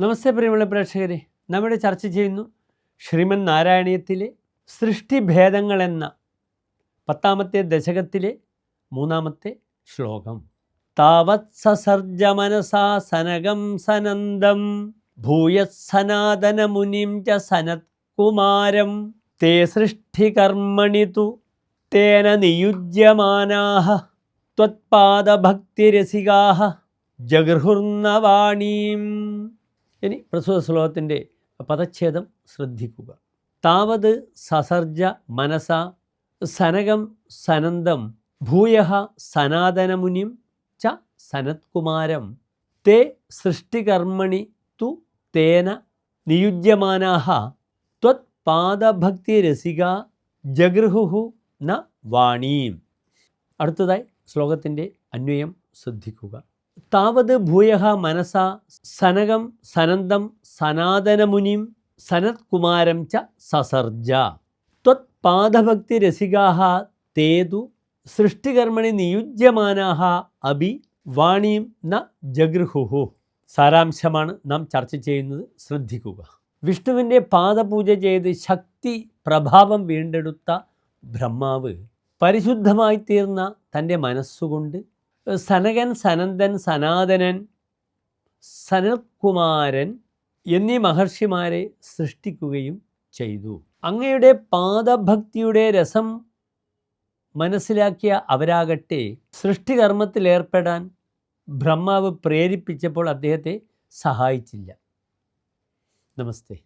നമസ്തേ പ്രിയമുള്ള പ്രേക്ഷകരെ, നമ്മുടെ ചർച്ച ചെയ്യുന്നു ശ്രീമൻ നാരായണീയത്തിലെ സൃഷ്ടിഭേദങ്ങൾ എന്ന 10ാമത്തെ ദശകത്തിലെ 3ാമത്തെ ശ്ലോകം. താവത് സസർജ മനസാ സനകം സനന്ദം ഭൂയസനാതനമുനിം ച സനത്കുമാരം തേ സൃഷ്ടികർമ്മണി തു തേന നിയുജ്യമാനാഃ ത്വത്പാദഭക്തിരസികാഃ ജഗൃഹുർനവാണീം. ഇനി പ്രസ്തുത ശ്ലോകത്തിൻ്റെ പദച്ഛേദം ശ്രദ്ധിക്കുക. താവത് സസർജ മനസ സനകം സനന്ദം ഭൂയഃ സനാതനമുനിം ച സനത്കുമാരം തേ സൃഷ്ടികർമ്മണി തു തേന നിയുജ്യമാനാഃ ത്വത്പാദഭക്തിരസികാ ജഗൃഹുഃ ന വാണീം. അടുത്തതായി ശ്ലോകത്തിൻ്റെ അന്വയം ശ്രദ്ധിക്കുക. താവത് ഭൂയഃ മനസ സനകം സനന്ദം സനാതനമുനിം സനത്കുമാരം ച സസർജ ത്വത്പാദഭക്തിരസികാഃ തേതു സൃഷ്ടികർമ്മണി നിയുജ്യമാനാഃ അഭി വാണീം ന ജഗൃഹുഃ. സാരാംശമാണ് നാം ചർച്ച ചെയ്യുന്നത്, ശ്രദ്ധിക്കുക. വിഷ്ണുവിൻ്റെ പാദപൂജ ചെയ്ത് ശക്തി പ്രഭാവം വീണ്ടെടുത്ത ബ്രഹ്മാവ് പരിശുദ്ധമായി തീർന്ന തൻ്റെ മനസ്സുകൊണ്ട് സനകൻ, സനന്ദൻ, സനാതനൻ, സനത്കുമാരൻ എന്നീ മഹർഷിമാരെ സൃഷ്ടിക്കുകയും ചെയ്തു. അങ്ങയുടെ പാദഭക്തിയുടെ രസം മനസ്സിലാക്കിയ അവരാകട്ടെ സൃഷ്ടികർമ്മത്തിലേർപ്പെടാൻ ബ്രഹ്മാവ് പ്രേരിപ്പിച്ചപ്പോൾ അദ്ദേഹത്തെ സഹായിച്ചില്ല. നമസ്തേ.